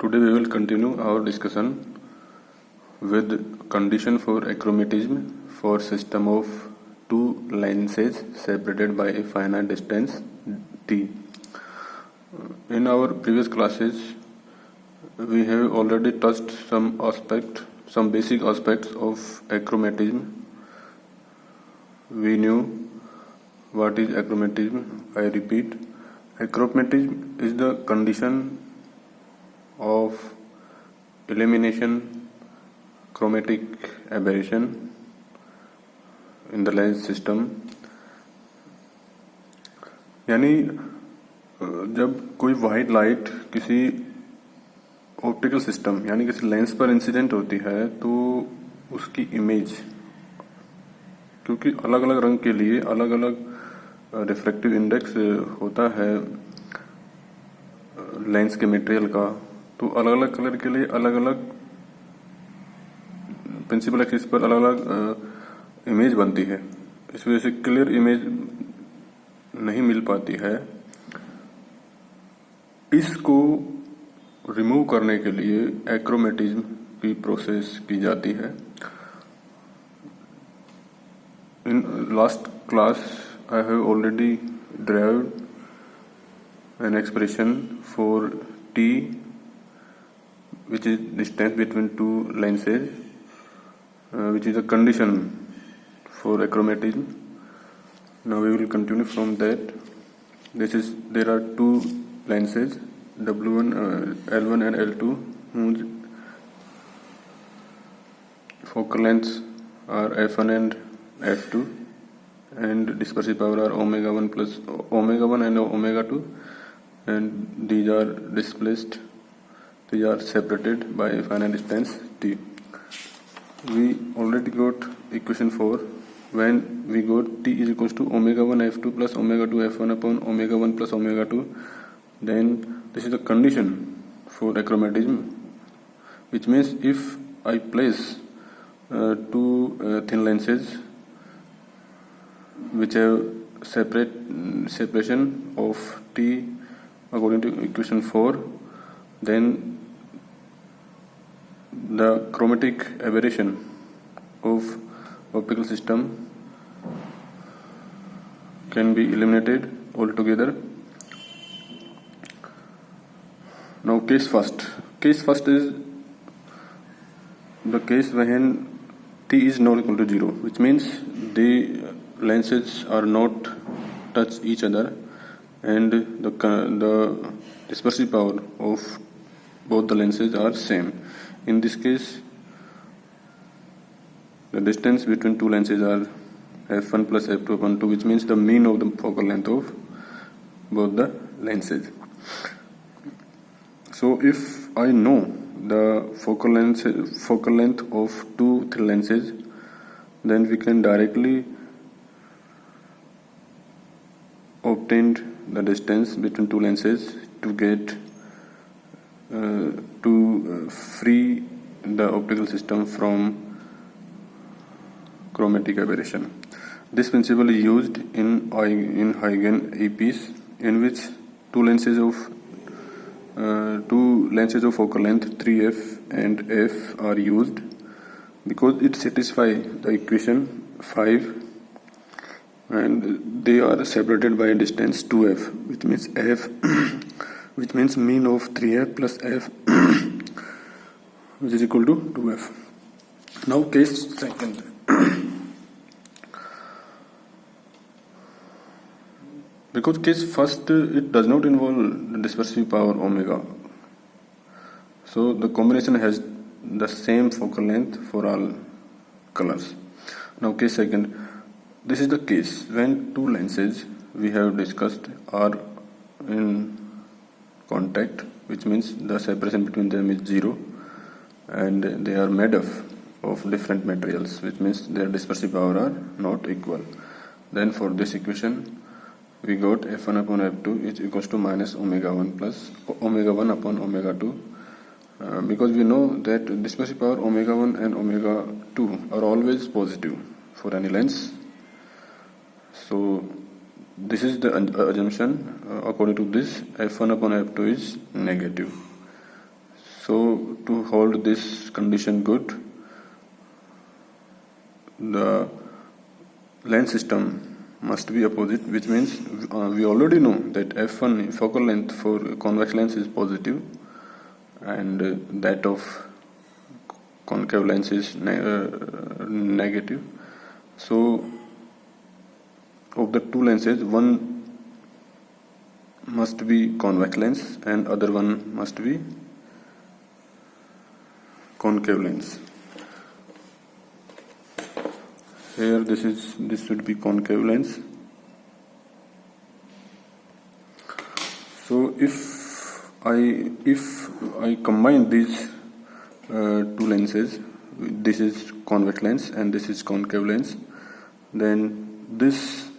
Today we will continue our discussion with condition for achromatism for system of two lenses separated by a finite distance t. In our previous classes, we have already touched some basic aspects of achromatism. We knew what is achromatism. I repeat, achromatism is the condition of elimination chromatic aberration in the lens system. यानी जब कोई white light किसी optical system यानी किसी lens पर incident होती है तो उसकी इमेज, क्योंकि अलग अलग रंग के लिए अलग अलग रिफ्रैक्टिव इंडेक्स होता है लेंस के मटेरियल का, तो अलग अलग कलर के लिए अलग अलग प्रिंसिपल एक्सिस पर अलग अलग इमेज बनती है. इस वजह से क्लियर इमेज नहीं मिल पाती है. इसको रिमूव करने के लिए एक्रोमेटिज्म की प्रोसेस की जाती है. In last class I have already derived an expression for t, which is distance between two lenses, which is a condition for achromatism. Now we will continue from that. There are two lenses, W1, L1 and L2, whose focal lengths are f1 and f2, and dispersive power are omega 1 and omega 2, and these are displaced. These are separated by a finite distance t. We already got equation 4 when we got t is equals to omega 1 f2 plus omega 2 f1 upon omega 1 plus omega 2. Then this is the condition for achromatism, which means if I place two thin lenses which have separation of t according to equation 4, then the chromatic aberration of optical system can be eliminated altogether. Now case first is the case when t is not equal to 0, which means the lenses are not touch each other and the dispersive power of both the lenses are same. In this case, the distance between two lenses are f1 plus f2 upon 2, which means the mean of the focal length of both the lenses. So if I know the focal length of two thin lenses, then we can directly obtain the distance between two lenses to get to free the optical system from chromatic aberration. This principle is used in Huygens eyepiece, in which two lenses of focal length 3f and f are used because it satisfies the equation 5, and they are separated by a distance 2f, which means f which means mean of 3f plus f which is equal to 2f. Now case second. Because case first, it does not involve the dispersive power omega, so the combination has the same focal length for all colors. Now case second, this is the case when two lenses we have discussed are in contact, which means the separation between them is 0, and they are made of different materials, which means their dispersive power are not equal. Then for this equation we got f1 upon f2 is equals to minus omega 1 plus omega 1 upon omega 2, because we know that dispersive power omega 1 and omega 2 are always positive for any lens. So this is the assumption. According to this, f1 upon f2 is negative. So to hold this condition good, the lens system must be opposite, which means we already know that f1 focal length for convex lens is positive and that of concave lens is negative. So of the two lenses, one must be convex lens and other one must be concave lens. Here this should be concave lens. So if I combine these two lenses, this is convex lens and this is concave lens, then this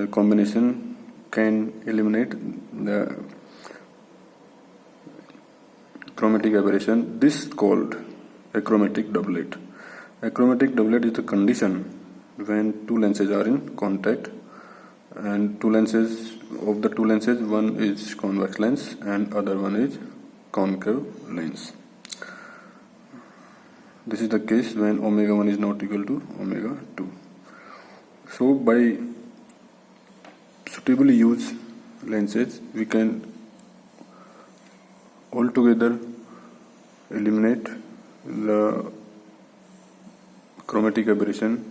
combination can eliminate the chromatic aberration. This is called achromatic doublet. Achromatic doublet is the condition when two lenses are in contact, and two lenses, one is convex lens and other one is concave lens. This is the case when omega 1 is not equal to omega 2. So by suitably use lenses, we can altogether eliminate the chromatic aberration,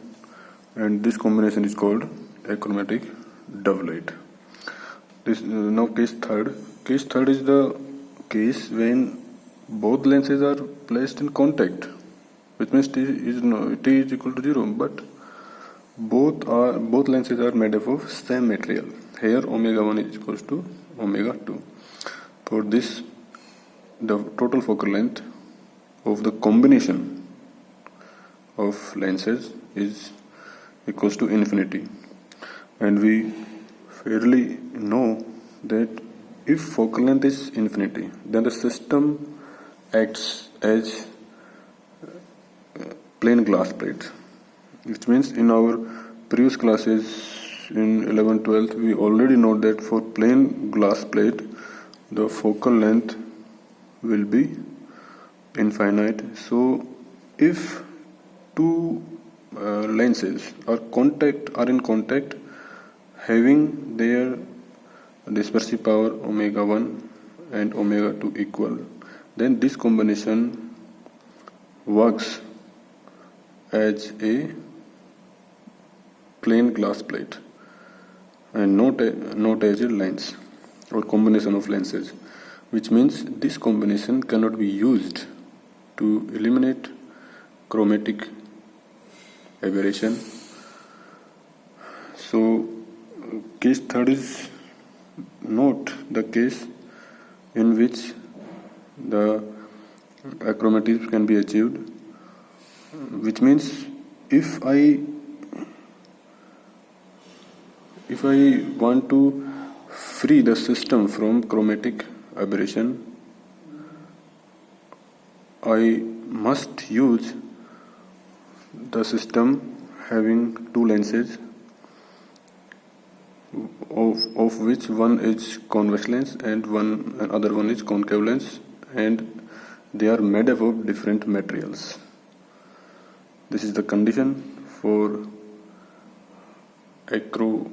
and this combination is called achromatic doublet. Now case third. Case third is the case when both lenses are placed in contact, which means t is equal to 0, but both lenses are made up of same material. Here omega 1 is equals to omega 2. For this, the total focal length of the combination of lenses is equals to infinity, and we fairly know that if focal length is infinity, then the system acts as plain glass plate, which means in our previous classes in 11th 12th we already know that for plain glass plate the focal length will be infinite. So if two lenses are in contact having their dispersive power omega 1 and omega 2 equal, then this combination works as a plain glass plate and not as a lens or combination of lenses, which means this combination cannot be used to eliminate chromatic aberration. So case third is not the case in which the achromatism can be achieved, which means if I want to free the system from chromatic aberration, I must use the system having two lenses of which one is convex lens and other one is concave lens, and they are made up of different materials. This is the condition for achromatism.